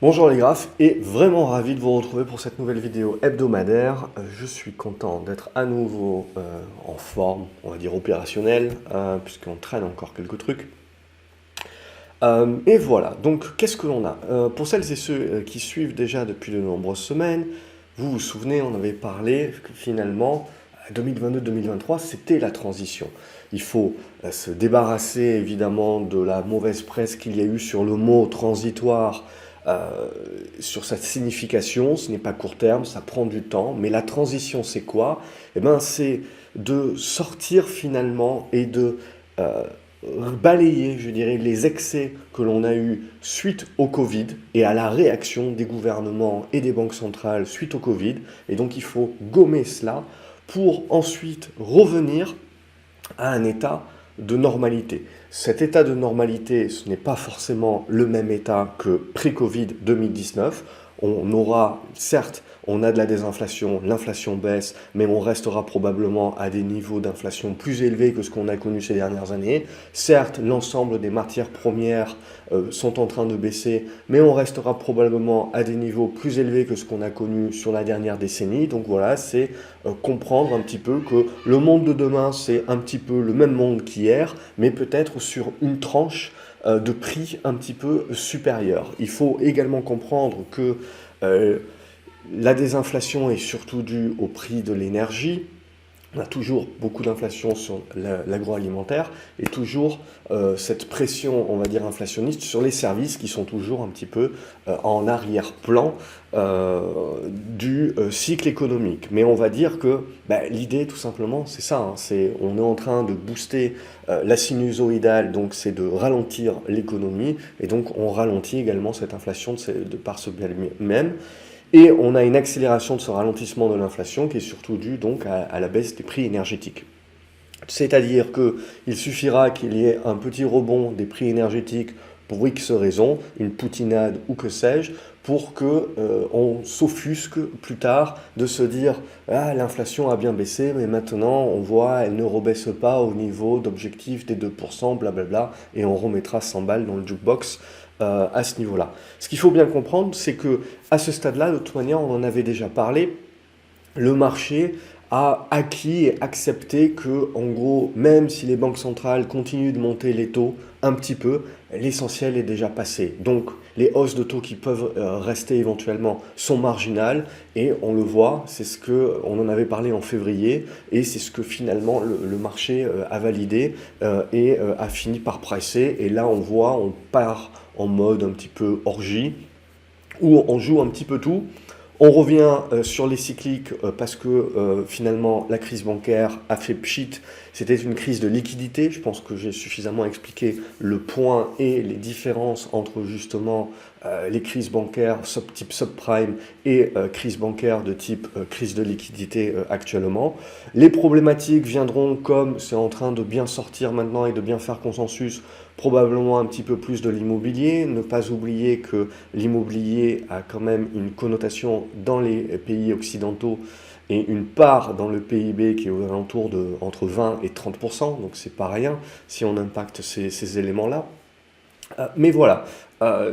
Bonjour les graphes et vraiment ravi de vous retrouver pour cette nouvelle vidéo hebdomadaire. Je suis content d'être à nouveau en forme, on va dire opérationnelle, puisqu'on traîne encore quelques trucs. Et voilà, donc qu'est-ce que l'on a? Pour celles et ceux qui suivent déjà depuis de nombreuses semaines, vous vous souvenez, on avait parlé que finalement 2022-2023 c'était la transition. Il faut se débarrasser évidemment de la mauvaise presse qu'il y a eu sur le mot transitoire, sur sa signification. Ce n'est pas court terme, ça prend du temps, mais la transition c'est quoi? Eh bien c'est de sortir finalement et de euh, balayer, je dirais, les excès que l'on a eus suite au Covid et à la réaction des gouvernements et des banques centrales suite au Covid. Et donc il faut gommer cela pour ensuite revenir à un état de normalité. Cet état de normalité, ce n'est pas forcément le même état que pré-Covid 2019. On aura, certes, on a de la désinflation, l'inflation baisse, mais on restera probablement à des niveaux d'inflation plus élevés que ce qu'on a connu ces dernières années. Certes, l'ensemble des matières premières sont en train de baisser, mais on restera probablement à des niveaux plus élevés que ce qu'on a connu sur la dernière décennie. Donc voilà, c'est comprendre un petit peu que le monde de demain, c'est un petit peu le même monde qu'hier, mais peut-être sur une tranche de prix un petit peu supérieure. Il faut également comprendre que euh, la désinflation est surtout due au prix de l'énergie. On a toujours beaucoup d'inflation sur l'agroalimentaire et toujours cette pression, on va dire, inflationniste sur les services qui sont toujours un petit peu en arrière-plan du cycle économique. Mais on va dire que l'idée, tout simplement, c'est ça. On est en train de booster la sinusoïdale, donc c'est de ralentir l'économie et donc on ralentit également cette inflation de par ce biais même. Et on a une accélération de ce ralentissement de l'inflation qui est surtout due donc à la baisse des prix énergétiques. C'est-à-dire qu'il suffira qu'il y ait un petit rebond des prix énergétiques pour X raisons, une poutinade ou que sais-je, pour que on s'offusque plus tard de se dire ah, l'inflation a bien baissé, mais maintenant on voit elle ne rebaisse pas au niveau d'objectif des 2%, blablabla, et on remettra 100 balles dans le jukebox à ce niveau-là. Ce qu'il faut bien comprendre, c'est que à ce stade-là, de toute manière, on en avait déjà parlé, le marché a acquis et accepté que, en gros, même si les banques centrales continuent de monter les taux un petit peu, l'essentiel est déjà passé. Donc, les hausses de taux qui peuvent rester éventuellement sont marginales et on le voit, c'est ce que on en avait parlé en février et c'est ce que finalement le marché a validé et a fini par pricer. Et là, on voit, on part en mode un petit peu orgie où on joue un petit peu tout. On revient sur les cycliques parce que finalement la crise bancaire a fait pchit. C'était une crise de liquidité. Je pense que j'ai suffisamment expliqué le point et les différences entre justement les crises bancaires type subprime et crise bancaire de type crise de liquidité actuellement. Les problématiques viendront comme c'est en train de bien sortir maintenant et de bien faire consensus, probablement un petit peu plus de l'immobilier. Ne pas oublier que l'immobilier a quand même une connotation dans les pays occidentaux et une part dans le PIB qui est aux alentours de entre 20 et 30%, donc c'est pas rien si on impacte ces éléments-là. Mais voilà,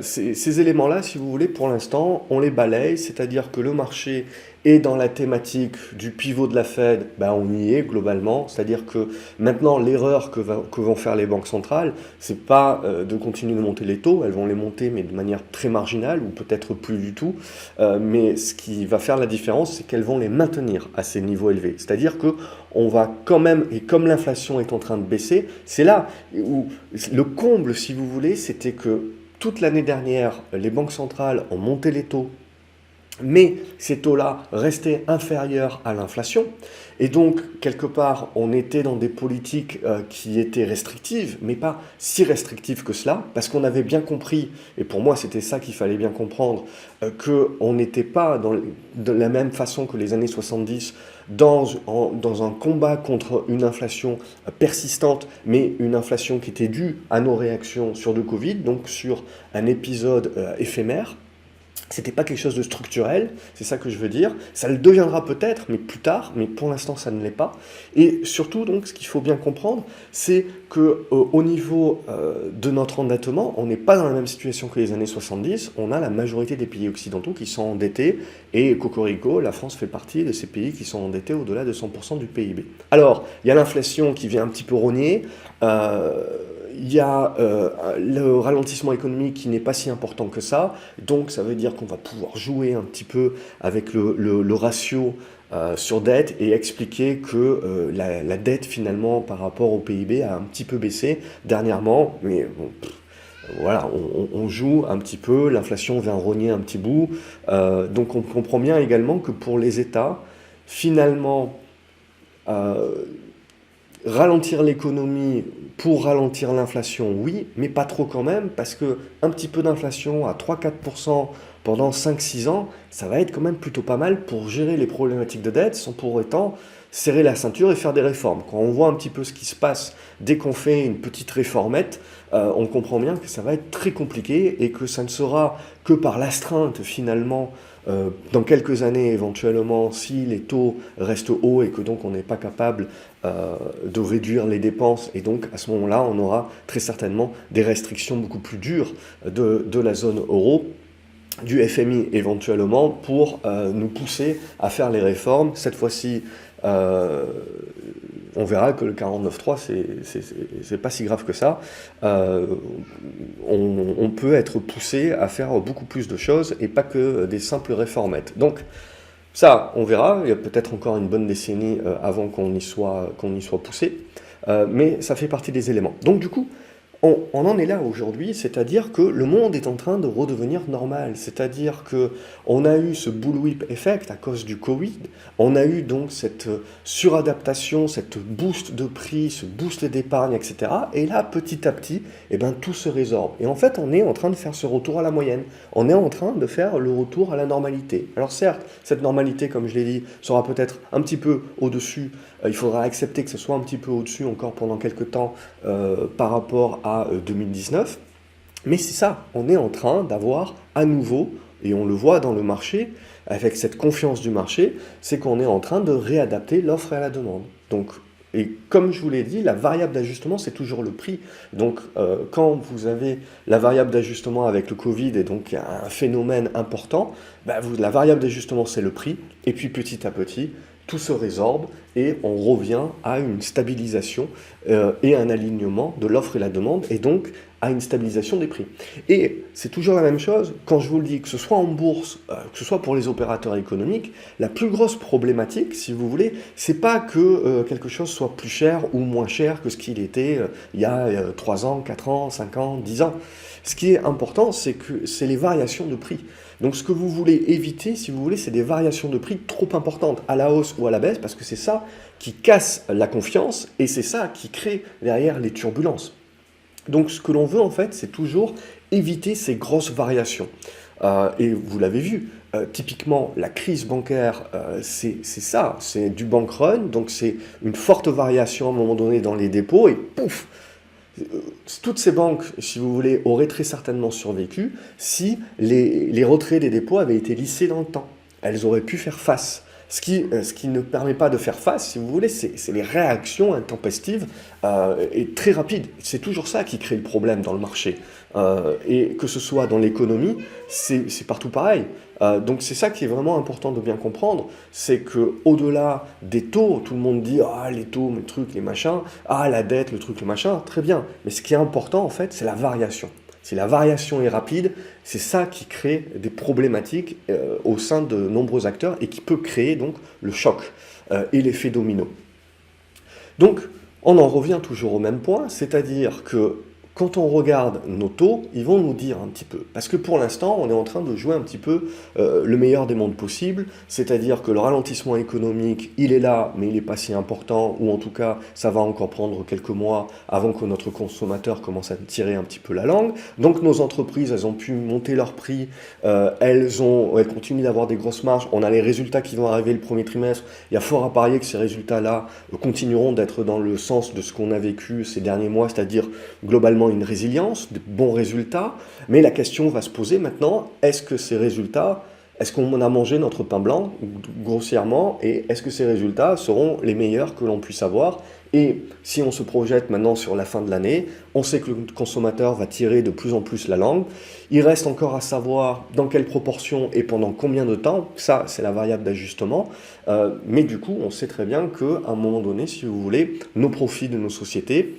ces éléments-là, si vous voulez, pour l'instant, on les balaye, c'est-à-dire que le marché est dans la thématique du pivot de la Fed, on y est globalement, c'est-à-dire que maintenant l'erreur que vont faire les banques centrales, c'est pas de continuer de monter les taux, elles vont les monter mais de manière très marginale ou peut-être plus du tout, mais ce qui va faire la différence, c'est qu'elles vont les maintenir à ces niveaux élevés, c'est-à-dire que on va quand même, et comme l'inflation est en train de baisser, c'est là où le comble, si vous voulez, c'était que toute l'année dernière, les banques centrales ont monté les taux, mais ces taux-là restaient inférieurs à l'inflation. Et donc, quelque part, on était dans des politiques qui étaient restrictives, mais pas si restrictives que cela, parce qu'on avait bien compris, et pour moi c'était ça qu'il fallait bien comprendre, qu'on n'était pas de la même façon que les années 70 dans un combat contre une inflation persistante, mais une inflation qui était due à nos réactions sur le Covid, donc sur un épisode éphémère. C'était pas quelque chose de structurel, c'est ça que je veux dire. Ça le deviendra peut-être, mais plus tard, mais pour l'instant ça ne l'est pas. Et surtout, donc, ce qu'il faut bien comprendre, c'est que au niveau de notre endettement, on n'est pas dans la même situation que les années 70. On a la majorité des pays occidentaux qui sont endettés, et cocorico, la France fait partie de ces pays qui sont endettés au-delà de 100% du PIB. Alors, il y a l'inflation qui vient un petit peu rogner. Il y a le ralentissement économique qui n'est pas si important que ça, donc ça veut dire qu'on va pouvoir jouer un petit peu avec le ratio sur dette et expliquer que la dette finalement par rapport au PIB a un petit peu baissé dernièrement, mais bon, voilà, on joue un petit peu, l'inflation vient rogner un petit bout, donc on comprend bien également que pour les États, finalement, euh, ralentir l'économie pour ralentir l'inflation, oui, mais pas trop quand même, parce que un petit peu d'inflation à 3-4% pendant 5-6 ans, ça va être quand même plutôt pas mal pour gérer les problématiques de dette sans pour autant serrer la ceinture et faire des réformes. Quand on voit un petit peu ce qui se passe dès qu'on fait une petite réformette, on comprend bien que ça va être très compliqué et que ça ne sera que par l'astreinte finalement dans quelques années éventuellement, si les taux restent hauts et que donc on n'est pas capable de réduire les dépenses, et donc à ce moment-là, on aura très certainement des restrictions beaucoup plus dures de la zone euro, du FMI éventuellement, pour nous pousser à faire les réformes. Cette fois-ci, on verra que le 49.3, c'est pas si grave que ça. On peut être poussé à faire beaucoup plus de choses et pas que des simples réformettes. Donc, ça, on verra. Il y a peut-être encore une bonne décennie avant qu'on y soit poussé. Mais ça fait partie des éléments. Donc, du coup, on en est là aujourd'hui, c'est-à-dire que le monde est en train de redevenir normal, c'est-à-dire que on a eu ce bullwhip effect à cause du Covid, on a eu donc cette suradaptation, cette boost de prix, ce boost d'épargne, etc. Et là, petit à petit, eh ben, tout se résorbe. Et en fait, on est en train de faire ce retour à la moyenne, on est en train de faire le retour à la normalité. Alors certes, cette normalité, comme je l'ai dit, sera peut-être un petit peu au-dessus, il faudra accepter que ce soit un petit peu au-dessus encore pendant quelques temps par rapport à 2019. Mais c'est ça, on est en train d'avoir à nouveau, et on le voit dans le marché, avec cette confiance du marché, c'est qu'on est en train de réadapter l'offre et la demande. Donc, et comme je vous l'ai dit, la variable d'ajustement, c'est toujours le prix. Donc, quand vous avez la variable d'ajustement avec le Covid, et donc un phénomène important, la variable d'ajustement, c'est le prix. Et puis, petit à petit, tout se résorbe et on revient à une stabilisation et un alignement de l'offre et la demande, et donc à une stabilisation des prix. Et c'est toujours la même chose, quand je vous le dis, que ce soit en bourse, que ce soit pour les opérateurs économiques, la plus grosse problématique, si vous voulez, c'est pas que quelque chose soit plus cher ou moins cher que ce qu'il était il y a 3 ans, 4 ans, 5 ans, 10 ans. Ce qui est important, c'est que c'est les variations de prix. Donc ce que vous voulez éviter, si vous voulez, c'est des variations de prix trop importantes, à la hausse ou à la baisse, parce que c'est ça qui casse la confiance et c'est ça qui crée derrière les turbulences. Donc ce que l'on veut en fait, c'est toujours éviter ces grosses variations. Et vous l'avez vu, typiquement la crise bancaire, c'est ça, c'est du bank run, donc c'est une forte variation à un moment donné dans les dépôts et pouf, toutes ces banques, si vous voulez, auraient très certainement survécu si les retraits des dépôts avaient été lissés dans le temps. Elles auraient pu faire face. Ce qui ne permet pas de faire face, si vous voulez, c'est les réactions intempestives et très rapides. C'est toujours ça qui crée le problème dans le marché. Et que ce soit dans l'économie, c'est partout pareil. Donc c'est ça qui est vraiment important de bien comprendre, c'est que au-delà des taux, tout le monde dit ah les taux, les trucs, les machins, ah la dette, le truc, le machin, très bien. Mais ce qui est important en fait, c'est la variation. Si la variation est rapide, c'est ça qui crée des problématiques au sein de nombreux acteurs et qui peut créer donc le choc et l'effet domino. Donc, on en revient toujours au même point, c'est-à-dire que quand on regarde nos taux, ils vont nous dire un petit peu. Parce que pour l'instant, on est en train de jouer un petit peu le meilleur des mondes possibles, c'est-à-dire que le ralentissement économique, il est là, mais il n'est pas si important, ou en tout cas, ça va encore prendre quelques mois avant que notre consommateur commence à tirer un petit peu la langue. Donc nos entreprises, elles ont pu monter leurs prix, elles continuent d'avoir des grosses marges, on a les résultats qui vont arriver le premier trimestre, il y a fort à parier que ces résultats-là continueront d'être dans le sens de ce qu'on a vécu ces derniers mois, c'est-à-dire globalement finalement une résilience, de bons résultats, mais la question va se poser maintenant, est-ce que ces résultats, est-ce qu'on a mangé notre pain blanc, grossièrement, et est-ce que ces résultats seront les meilleurs que l'on puisse avoir? Et si on se projette maintenant sur la fin de l'année, on sait que le consommateur va tirer de plus en plus la langue. Il reste encore à savoir dans quelle proportion et pendant combien de temps. Ça, c'est la variable d'ajustement. Mais du coup, on sait très bien qu'à un moment donné, si vous voulez, nos profits de nos sociétés,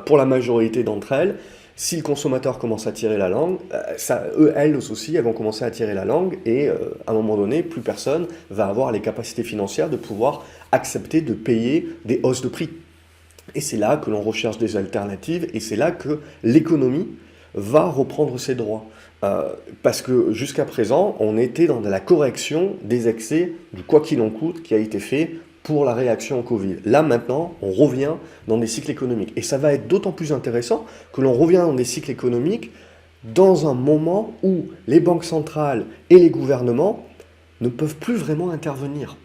pour la majorité d'entre elles, si le consommateur commence à tirer la langue, elles aussi, elles vont commencer à tirer la langue et à un moment donné, plus personne va avoir les capacités financières de pouvoir accepter de payer des hausses de prix. Et c'est là que l'on recherche des alternatives et c'est là que l'économie va reprendre ses droits. Parce que jusqu'à présent, on était dans la correction des excès du quoi qu'il en coûte qui a été fait pour la réaction au Covid. Là, maintenant, on revient dans des cycles économiques. Et ça va être d'autant plus intéressant que l'on revient dans des cycles économiques dans un moment où les banques centrales et les gouvernements ne peuvent plus vraiment intervenir.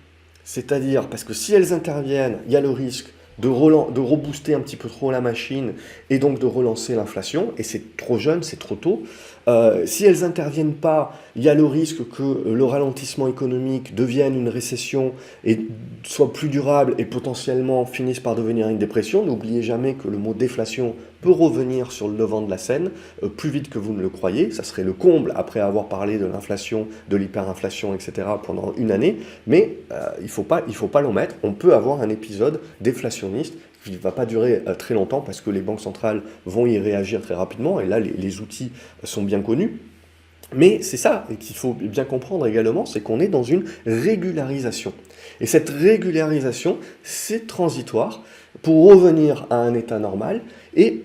C'est-à-dire, parce que si elles interviennent, il y a le risque de rebooster un petit peu trop la machine et donc de relancer l'inflation, et c'est trop jeune, c'est trop tôt. Si elles n'interviennent pas, il y a le risque que le ralentissement économique devienne une récession et soit plus durable et potentiellement finisse par devenir une dépression. N'oubliez jamais que le mot déflation peut revenir sur le devant de la scène plus vite que vous ne le croyez. Ça serait le comble après avoir parlé de l'inflation, de l'hyperinflation, etc. pendant une année. Mais il ne faut pas l'omettre. On peut avoir un épisode déflationniste qui ne va pas durer très longtemps parce que les banques centrales vont y réagir très rapidement et là les outils sont bien connus. Mais c'est ça qu'il faut bien comprendre également, c'est qu'on est dans une régularisation. Et cette régularisation, c'est transitoire pour revenir à un état normal et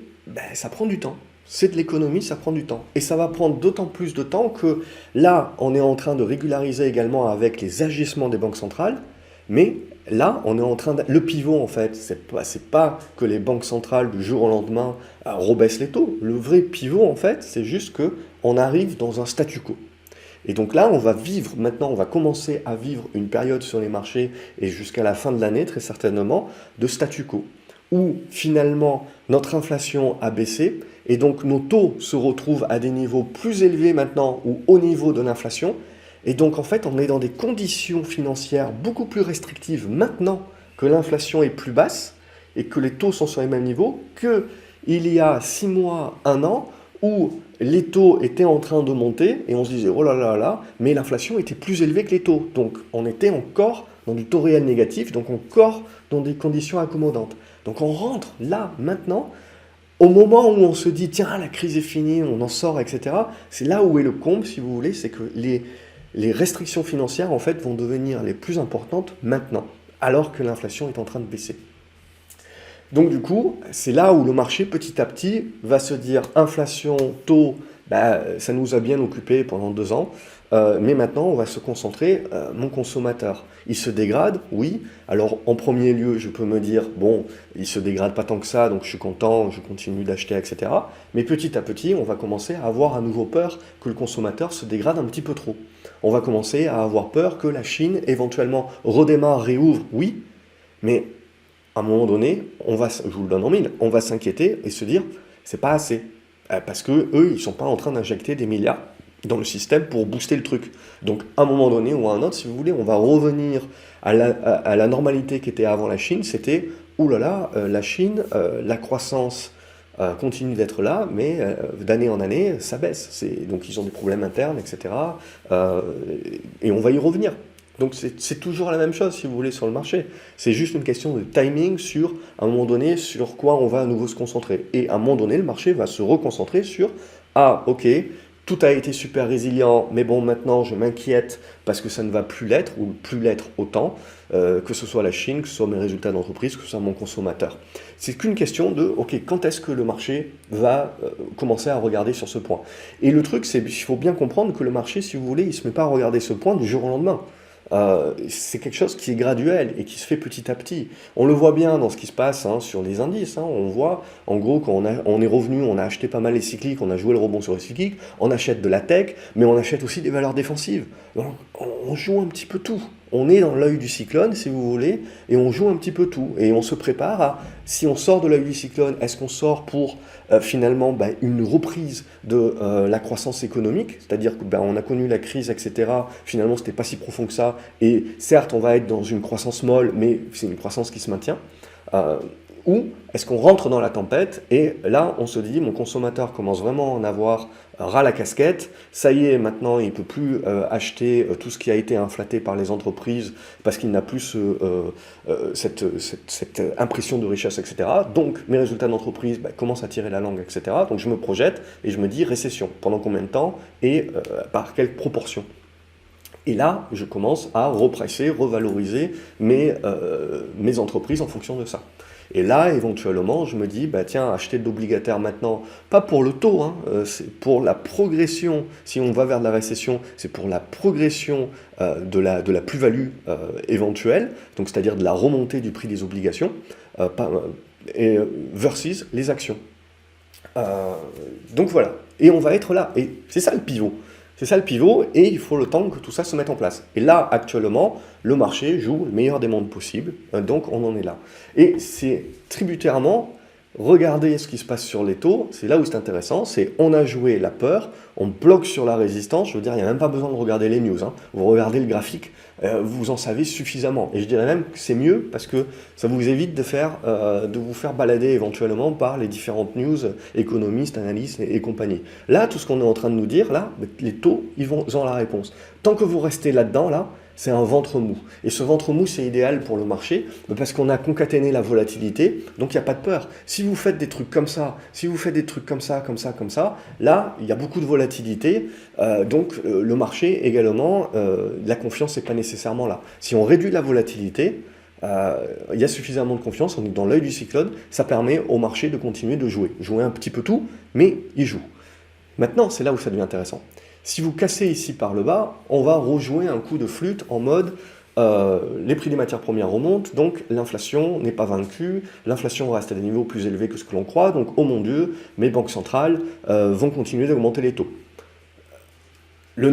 ça prend du temps. C'est de l'économie, ça prend du temps. Et ça va prendre d'autant plus de temps que là, on est en train de régulariser également avec les agissements des banques centrales, mais là, on est en train de... Le pivot, en fait, c'est pas que les banques centrales, du jour au lendemain, rebaissent les taux. Le vrai pivot, en fait, c'est juste qu'on arrive dans un statu quo. Et donc là, on va vivre, maintenant, on va commencer à vivre une période sur les marchés, et jusqu'à la fin de l'année, très certainement, de statu quo, où finalement, notre inflation a baissé, et donc nos taux se retrouvent à des niveaux plus élevés maintenant, ou au niveau de l'inflation. Et donc, en fait, on est dans des conditions financières beaucoup plus restrictives maintenant que l'inflation est plus basse et que les taux sont sur les mêmes niveaux qu'il y a 6 mois, 1 an, où les taux étaient en train de monter et on se disait « oh là là là », mais l'inflation était plus élevée que les taux. Donc, on était encore dans du taux réel négatif, donc encore dans des conditions accommodantes. Donc, on rentre là, maintenant, au moment où on se dit « tiens, la crise est finie, on en sort, etc. » C'est là où est le comble, si vous voulez, c'est que les restrictions financières, en fait, vont devenir les plus importantes maintenant, alors que l'inflation est en train de baisser. Donc, du coup, c'est là où le marché, petit à petit, va se dire inflation, taux, ça nous a bien occupé pendant 2 ans, mais maintenant, on va se concentrer, mon consommateur. Il se dégrade, oui. Alors, en premier lieu, je peux me dire, bon, il se dégrade pas tant que ça, donc je suis content, je continue d'acheter, etc. Mais petit à petit, on va commencer à avoir à nouveau peur que le consommateur se dégrade un petit peu trop. On va commencer à avoir peur que la Chine, éventuellement, redémarre, réouvre, oui, mais à un moment donné, je vous le donne en mille, on va s'inquiéter et se dire, c'est pas assez. Parce que eux, ils sont pas en train d'injecter des milliards dans le système pour booster le truc. Donc, à un moment donné ou à un autre, si vous voulez, on va revenir à la normalité qui était avant la Chine. C'était, oulala, la Chine, la croissance continue d'être là, mais d'année en année, ça baisse. Donc, ils ont des problèmes internes, etc. Et on va y revenir. Donc, c'est toujours la même chose, si vous voulez, sur le marché. C'est juste une question de timing sur, à un moment donné, sur quoi on va à nouveau se concentrer. Et à un moment donné, le marché va se reconcentrer sur, ah, ok, tout a été super résilient, mais bon, maintenant, je m'inquiète parce que ça ne va plus l'être, ou plus l'être autant, que ce soit la Chine, que ce soit mes résultats d'entreprise, que ce soit mon consommateur. C'est qu'une question de, ok, quand est-ce que le marché va commencer à regarder sur ce point? Et le truc, c'est qu'il faut bien comprendre que le marché, si vous voulez, il ne se met pas à regarder ce point du jour au lendemain. C'est quelque chose qui est graduel et qui se fait petit à petit. On le voit bien dans ce qui se passe sur les indices. On voit, en gros, quand on est revenu, on a acheté pas mal les cycliques, on a joué le rebond sur les cycliques, on achète de la tech, mais on achète aussi des valeurs défensives. Donc, on joue un petit peu tout. on est dans l'œil du cyclone, si vous voulez, et on joue un petit peu tout. Et on se prépare à, si on sort de l'œil du cyclone, est-ce qu'on sort pour finalement une reprise de la croissance économique, c'est-à-dire qu'on a connu la crise, etc. Finalement, c'était pas si profond que ça, et certes, on va être dans une croissance molle, mais c'est une croissance qui se maintient. Ou est-ce qu'on rentre dans la tempête et là on se dit mon consommateur commence vraiment à en avoir ras la casquette, ça y est maintenant il ne peut plus acheter tout ce qui a été inflaté par les entreprises parce qu'il n'a plus cette impression de richesse, etc. Donc mes résultats d'entreprise commencent à tirer la langue, etc. Donc je me projette et je me dis récession, pendant combien de temps et par quelle proportion. Et là, je commence à repricer, revaloriser mes entreprises en fonction de ça. Et là, éventuellement, je me dis, tiens, acheter de l'obligataire maintenant, pas pour le taux, c'est pour la progression. Si on va vers de la récession, c'est pour la progression de la plus-value éventuelle, donc c'est-à-dire de la remontée du prix des obligations, versus les actions. Donc voilà, et on va être là, et c'est ça le pivot. C'est ça le pivot, et il faut le temps que tout ça se mette en place. Et là, actuellement, le marché joue le meilleur des mondes possible, donc on en est là. Et c'est tributairement, regardez ce qui se passe sur les taux, c'est là où c'est intéressant, c'est on a joué la peur, on bloque sur la résistance, je veux dire, il n'y a même pas besoin de regarder les news, vous regardez le graphique, vous en savez suffisamment. Et je dirais même que c'est mieux parce que ça vous évite de vous faire balader éventuellement par les différentes news, économistes, analystes et compagnie. Là, tout ce qu'on est en train de nous dire, là, les taux, ils ont la réponse. Tant que vous restez là-dedans, là, c'est un ventre mou. Et ce ventre mou, c'est idéal pour le marché, parce qu'on a concaténé la volatilité, donc il n'y a pas de peur. Si vous faites des trucs comme ça, si vous faites des trucs comme ça, là, il y a beaucoup de volatilité, donc le marché également, la confiance n'est pas nécessairement là. Si on réduit la volatilité, il y a suffisamment de confiance, on est dans l'œil du cyclone, ça permet au marché de continuer de jouer. Jouer un petit peu tout, mais il joue. Maintenant, c'est là où ça devient intéressant. Si vous cassez ici par le bas, on va rejouer un coup de flûte en mode les prix des matières premières remontent, donc l'inflation n'est pas vaincue, l'inflation reste à des niveaux plus élevés que ce que l'on croit, donc oh mon Dieu, mes banques centrales vont continuer d'augmenter les taux. Le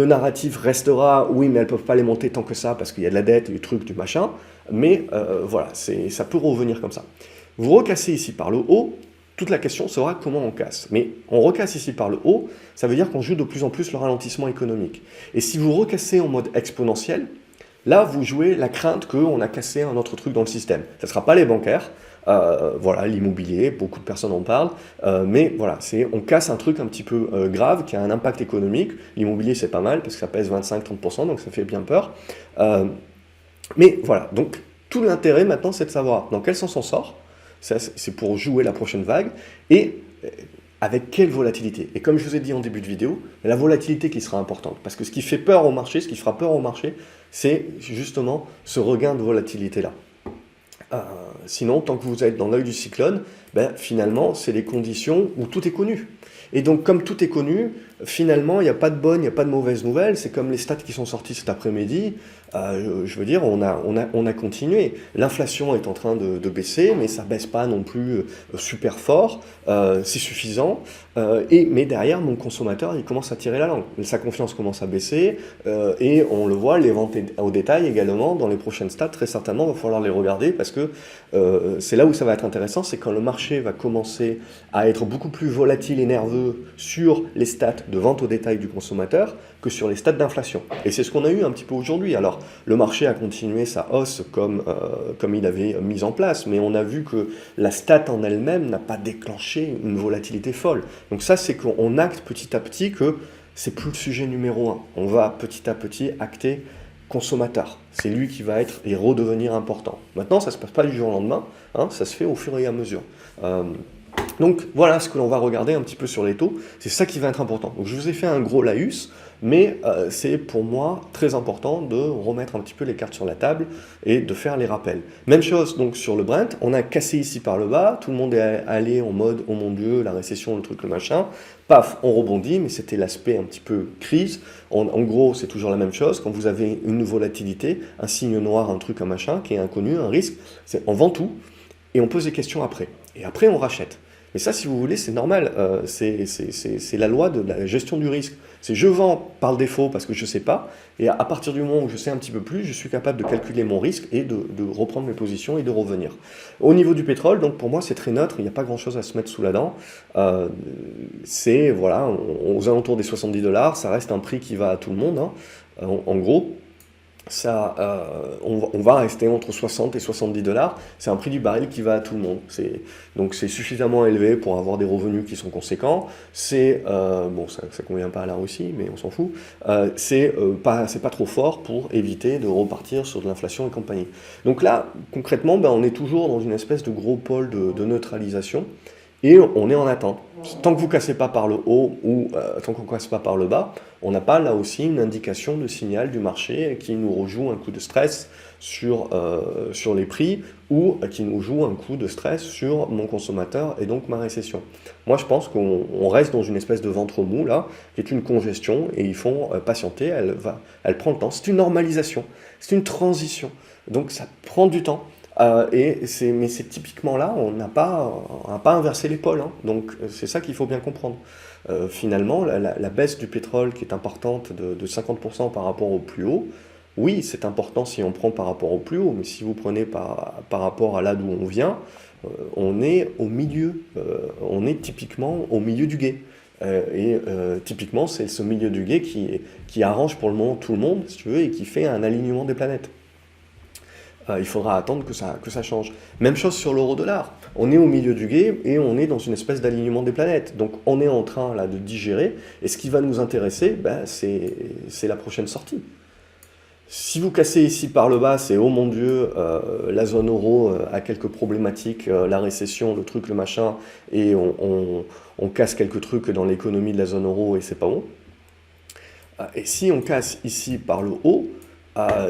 narratif restera, oui, mais elles ne peuvent pas les monter tant que ça parce qu'il y a de la dette, du truc, du machin, mais voilà, ça peut revenir comme ça. Vous recassez ici par le haut, toute la question sera comment on casse. Mais on recasse ici par le haut, ça veut dire qu'on joue de plus en plus le ralentissement économique. Et si vous recassez en mode exponentiel, là vous jouez la crainte qu'on a cassé un autre truc dans le système. Ce ne sera pas les bancaires, voilà, l'immobilier, beaucoup de personnes en parlent, mais voilà, on casse un truc un petit peu grave qui a un impact économique. L'immobilier c'est pas mal parce que ça pèse 25-30%, donc ça fait bien peur. Mais voilà, donc tout l'intérêt maintenant c'est de savoir dans quel sens on sort. C'est pour jouer la prochaine vague, et avec quelle volatilité. Et comme je vous ai dit en début de vidéo, la volatilité qui sera importante, parce que ce qui fait peur au marché, ce qui fera peur au marché, c'est justement ce regain de volatilité-là. Sinon, tant que vous êtes dans l'œil du cyclone, finalement, c'est les conditions où tout est connu. Et donc, comme tout est connu, finalement, il n'y a pas de bonne, il n'y a pas de mauvaise nouvelle. C'est comme les stats qui sont sortis cet après-midi. Je veux dire, on a continué. L'inflation est en train de baisser, mais ça ne baisse pas non plus super fort. C'est suffisant. Mais derrière, mon consommateur, il commence à tirer la langue. Sa confiance commence à baisser. Et on le voit, les ventes au détail également, dans les prochaines stats, très certainement, il va falloir les regarder parce que c'est là où ça va être intéressant, c'est quand le marché va commencer à être beaucoup plus volatile et nerveux sur les stats de vente au détail du consommateur que sur les stats d'inflation. Et c'est ce qu'on a eu un petit peu aujourd'hui. Alors, le marché a continué sa hausse comme il avait mis en place, mais on a vu que la stat en elle-même n'a pas déclenché une volatilité folle. Donc ça, c'est qu'on acte petit à petit que c'est plus le sujet numéro un. On va petit à petit acter consommateur. C'est lui qui va être et redevenir important. Maintenant, ça ne se passe pas du jour au lendemain, ça se fait au fur et à mesure. Donc voilà ce que l'on va regarder un petit peu sur les taux, c'est ça qui va être important. Donc je vous ai fait un gros laïus, mais c'est pour moi très important de remettre un petit peu les cartes sur la table et de faire les rappels. Même chose donc sur le Brent, on a cassé ici par le bas, tout le monde est allé en mode oh mon Dieu, la récession, le truc, le machin, paf, on rebondit, mais c'était l'aspect un petit peu crise. En gros, c'est toujours la même chose, quand vous avez une volatilité, un signe noir, un truc, un machin qui est inconnu, un risque, on vend tout et on pose des questions après. Et après on rachète. Mais ça, si vous voulez, c'est normal. C'est la loi de la gestion du risque. C'est je vends par le défaut parce que je ne sais pas, et à partir du moment où je sais un petit peu plus, je suis capable de calculer mon risque et de reprendre mes positions et de revenir. Au niveau du pétrole, donc pour moi, c'est très neutre, il n'y a pas grand-chose à se mettre sous la dent. Euh, c'est, voilà, aux alentours des 70 dollars, ça reste un prix qui va à tout le monde, hein. En gros, ça, on va rester entre 60 et 70 dollars. C'est un prix du baril qui va à tout le monde. Donc c'est suffisamment élevé pour avoir des revenus qui sont conséquents. Bon, ça convient pas à la Russie, mais on s'en fout. C'est pas trop fort pour éviter de repartir sur de l'inflation et compagnie. Donc là, concrètement, ben, on est toujours dans une espèce de gros pôle de neutralisation. Et on est en attente. Tant que vous ne cassez pas par le haut ou tant qu'on ne casse pas par le bas, on n'a pas là aussi une indication de signal du marché qui nous rejoue un coup de stress sur les prix ou qui nous joue un coup de stress sur mon consommateur et donc ma récession. Moi je pense qu'on reste dans une espèce de ventre mou là, qui est une congestion et ils font patienter, elle prend le temps. C'est une normalisation, c'est une transition. Donc ça prend du temps. Mais c'est typiquement là, on n'a pas inversé les pôles, hein. Donc c'est ça qu'il faut bien comprendre. Finalement, la baisse du pétrole qui est importante de 50% par rapport au plus haut, oui, c'est important si on prend par rapport au plus haut, mais si vous prenez par rapport à là d'où on vient, on est au milieu, on est typiquement au milieu du gué. Typiquement, c'est ce milieu du gué qui arrange pour le moment tout le monde, si tu veux, et qui fait un alignement des planètes. Il faudra attendre que ça change. Même chose sur l'euro-dollar. On est au milieu du gué et on est dans une espèce d'alignement des planètes. Donc on est en train là de digérer et ce qui va nous intéresser, ben, c'est la prochaine sortie. Si vous cassez ici par le bas, c'est oh mon Dieu, la zone euro a quelques problématiques, la récession, le truc, le machin, et on casse quelques trucs dans l'économie de la zone euro et c'est pas bon. Et si on casse ici par le haut,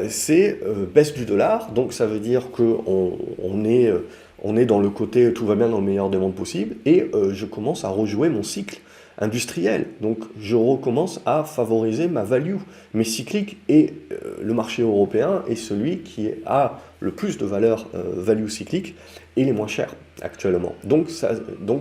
c'est baisse du dollar, donc ça veut dire qu'on est dans le côté tout va bien dans le meilleur des mondes possible, et je commence à rejouer mon cycle industriel. Donc je recommence à favoriser ma value, mes cycliques, et le marché européen est celui qui a le plus de valeur value cyclique et les moins chers actuellement. Donc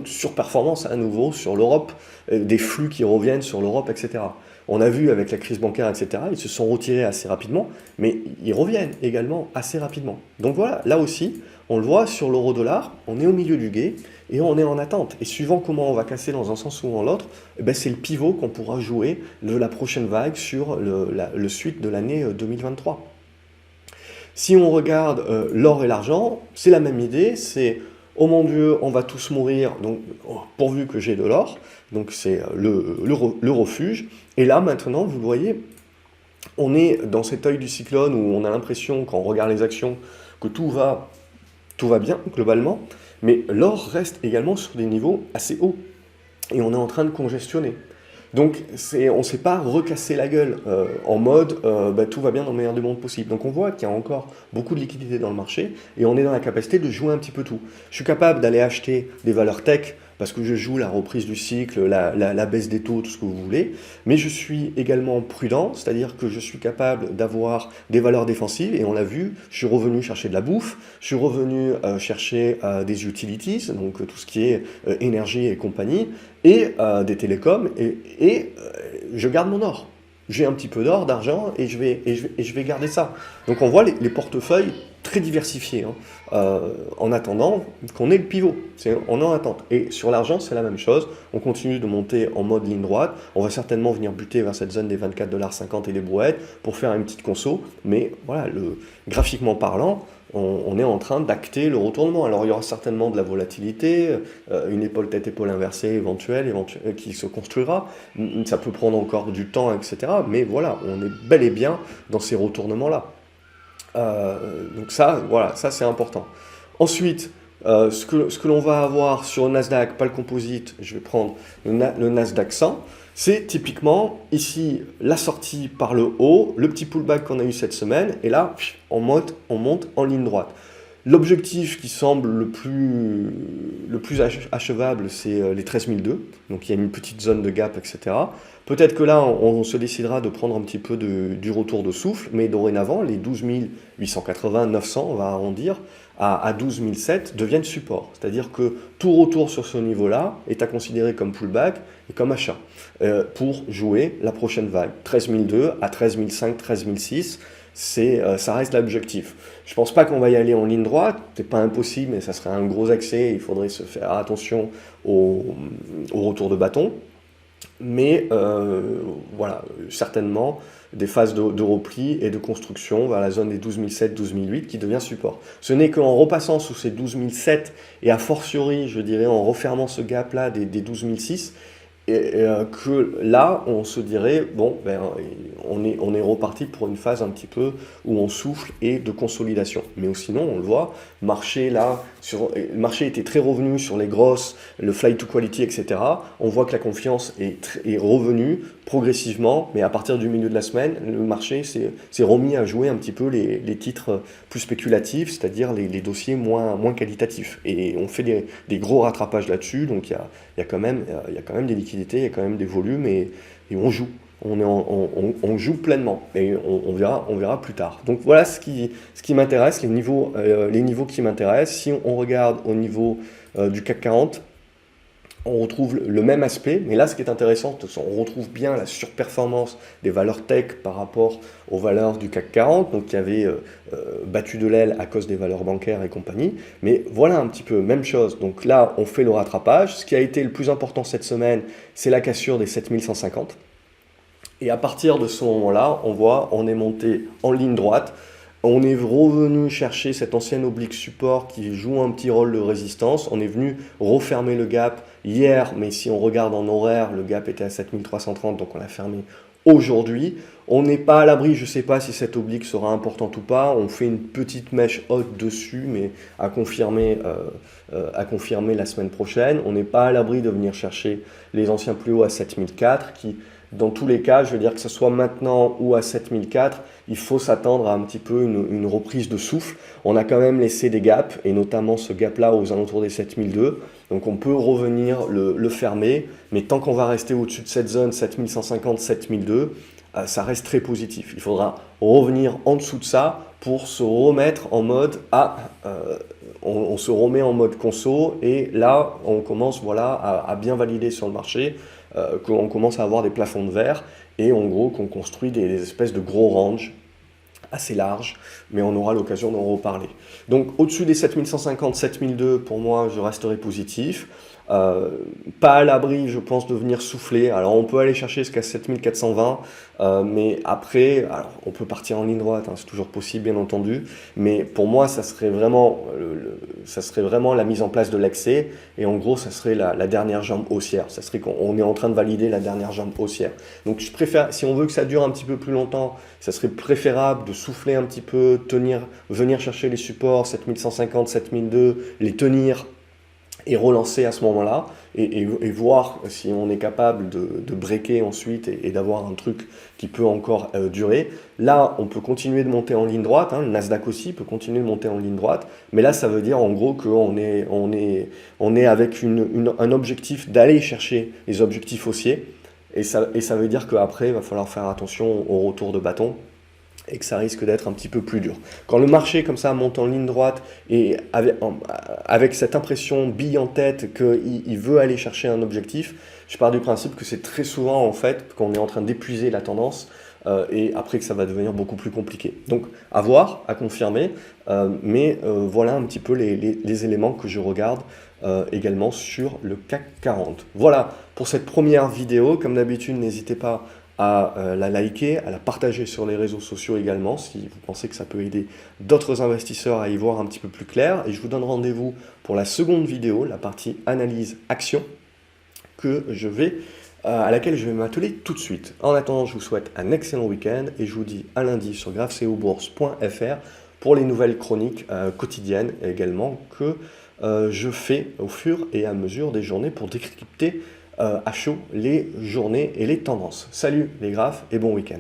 surperformance à nouveau sur l'Europe, des flux qui reviennent sur l'Europe, etc. On a vu avec la crise bancaire, etc., ils se sont retirés assez rapidement, mais ils reviennent également assez rapidement. Donc voilà, là aussi, on le voit sur l'euro-dollar, on est au milieu du gué et on est en attente. Et suivant comment on va casser dans un sens ou dans l'autre, eh ben c'est le pivot qu'on pourra jouer de la prochaine vague sur le suite de l'année 2023. Si on regarde l'or et l'argent, c'est la même idée, c'est oh mon Dieu, on va tous mourir, donc pourvu que j'ai de l'or, donc c'est le refuge. Et là maintenant, vous le voyez, on est dans cet œil du cyclone où on a l'impression, quand on regarde les actions, que tout va bien globalement, mais l'or reste également sur des niveaux assez hauts, et on est en train de congestionner. Donc on ne s'est pas recassé la gueule en mode tout va bien dans le meilleur des mondes possible. Donc on voit qu'il y a encore beaucoup de liquidités dans le marché et on est dans la capacité de jouer un petit peu tout. Je suis capable d'aller acheter des valeurs tech parce que je joue la reprise du cycle, la baisse des taux, tout ce que vous voulez, mais je suis également prudent, c'est-à-dire que je suis capable d'avoir des valeurs défensives, et on l'a vu, je suis revenu chercher de la bouffe, je suis revenu chercher des utilities, donc tout ce qui est énergie et compagnie, et des télécoms, et je garde mon or. J'ai un petit peu d'or, d'argent, et je vais garder ça. Donc on voit les portefeuilles très diversifiés, hein, en attendant qu'on ait le pivot. On est en attente. Et sur l'argent, c'est la même chose. On continue de monter en mode ligne droite. On va certainement venir buter vers cette zone des 24,50 $ et les brouettes pour faire une petite conso. Mais voilà, graphiquement parlant, on est en train d'acter le retournement. Alors il y aura certainement de la volatilité, une épaule tête-épaule inversée éventuelle qui se construira. Ça peut prendre encore du temps, etc. Mais voilà, on est bel et bien dans ces retournements-là. Donc ça, voilà, ça c'est important. Ensuite, ce que l'on va avoir sur le Nasdaq, pas le composite, je vais prendre le Nasdaq 100, c'est typiquement ici la sortie par le haut, le petit pullback qu'on a eu cette semaine, et là on monte en ligne droite. L'objectif qui semble le plus achevable, c'est les 13 200, donc il y a une petite zone de gap, etc. Peut-être que là, on se décidera de prendre un petit peu du retour de souffle, mais dorénavant, les 12 880, 900, on va arrondir, à 12 007 deviennent support. C'est-à-dire que tout retour sur ce niveau-là est à considérer comme pullback et comme achat pour jouer la prochaine vague. 13 002 à 13 005, 13 006, ça reste l'objectif. Je ne pense pas qu'on va y aller en ligne droite, c'est pas impossible, mais ça serait un gros accès, il faudrait se faire attention au retour de bâton. Mais voilà, certainement des phases de repli et de construction vers la zone des 12 007, 12 008 qui devient support. Ce n'est qu'en repassant sous ces 12 007 et a fortiori, je dirais, en refermant ce gap-là des 12 006, que là, on se dirait, bon, ben, on est reparti pour une phase un petit peu où on souffle et de consolidation. Mais sinon, on le voit, le marché était très revenu sur les grosses, le flight to quality, etc. On voit que la confiance est revenue progressivement, mais à partir du milieu de la semaine, le marché s'est remis à jouer un petit peu les titres plus spéculatifs, c'est-à-dire les dossiers moins qualitatifs. Et on fait des gros rattrapages là-dessus, donc il y a quand même des liquidités, il y a quand même des volumes, et on joue. On joue pleinement, et on verra plus tard. Donc voilà ce qui m'intéresse, les niveaux qui m'intéressent. Si on regarde au niveau du CAC 40, on retrouve le même aspect, mais là ce qui est intéressant, on retrouve bien la surperformance des valeurs tech par rapport aux valeurs du CAC 40, donc qui avaient battu de l'aile à cause des valeurs bancaires et compagnie. Mais voilà un petit peu, même chose. Donc là, on fait le rattrapage. Ce qui a été le plus important cette semaine, c'est la cassure des 7150. Et à partir de ce moment-là, on est monté en ligne droite. On est revenu chercher cet ancien oblique support qui joue un petit rôle de résistance. On est venu refermer le gap hier, mais si on regarde en horaire, le gap était à 7330, donc on l'a fermé aujourd'hui. On n'est pas à l'abri, je ne sais pas si cette oblique sera importante ou pas. On fait une petite mèche haute dessus, mais à confirmer la semaine prochaine. On n'est pas à l'abri de venir chercher les anciens plus hauts à 7004 qui... Dans tous les cas, je veux dire que ce soit maintenant ou à 7004, il faut s'attendre à un petit peu une reprise de souffle. On a quand même laissé des gaps, et notamment ce gap-là aux alentours des 7002. Donc on peut revenir le fermer, mais tant qu'on va rester au-dessus de cette zone 7150, 7002, ça reste très positif. Il faudra revenir en dessous de ça pour se remettre en mode on se remet en mode conso, et là on commence à bien valider sur le marché, qu'on commence à avoir des plafonds de verre, et en gros qu'on construit des espèces de gros ranges assez larges, mais on aura l'occasion d'en reparler. Donc au-dessus des 7150, 7002, pour moi je resterai positif. Pas à l'abri, je pense, de venir souffler. Alors on peut aller chercher jusqu'à 7420, mais après, alors, on peut partir en ligne droite, hein, c'est toujours possible bien entendu, mais pour moi ça serait vraiment la mise en place de l'excès, et en gros ça serait la dernière jambe haussière. Ça serait qu'on est en train de valider la dernière jambe haussière. Donc je préfère, si on veut que ça dure un petit peu plus longtemps, ça serait préférable de souffler un petit peu, venir chercher les supports 7150, 7002, les tenir et relancer à ce moment-là, et voir si on est capable de breaker ensuite et d'avoir un truc qui peut encore durer. Là, on peut continuer de monter en ligne droite, hein, le Nasdaq aussi peut continuer de monter en ligne droite, mais là, ça veut dire en gros qu'on est avec un objectif d'aller chercher les objectifs haussiers, et ça veut dire qu'après, il va falloir faire attention au retour de bâton, et que ça risque d'être un petit peu plus dur. Quand le marché comme ça monte en ligne droite et avec cette impression bille en tête qu'il veut aller chercher un objectif, je pars du principe que c'est très souvent en fait qu'on est en train d'épuiser la tendance, et après que ça va devenir beaucoup plus compliqué. Donc à voir, à confirmer, mais voilà un petit peu les éléments que je regarde également sur le CAC 40. Voilà pour cette première vidéo. Comme d'habitude, n'hésitez pas à la liker, à la partager sur les réseaux sociaux également, si vous pensez que ça peut aider d'autres investisseurs à y voir un petit peu plus clair. Et je vous donne rendez-vous pour la seconde vidéo, la partie analyse action, à laquelle je vais m'atteler tout de suite. En attendant, je vous souhaite un excellent week-end, et je vous dis à lundi sur graphcobourse.fr pour les nouvelles chroniques quotidiennes également que je fais au fur et à mesure des journées pour décrypter à chaud les journées et les tendances. Salut les graphes et bon week-end.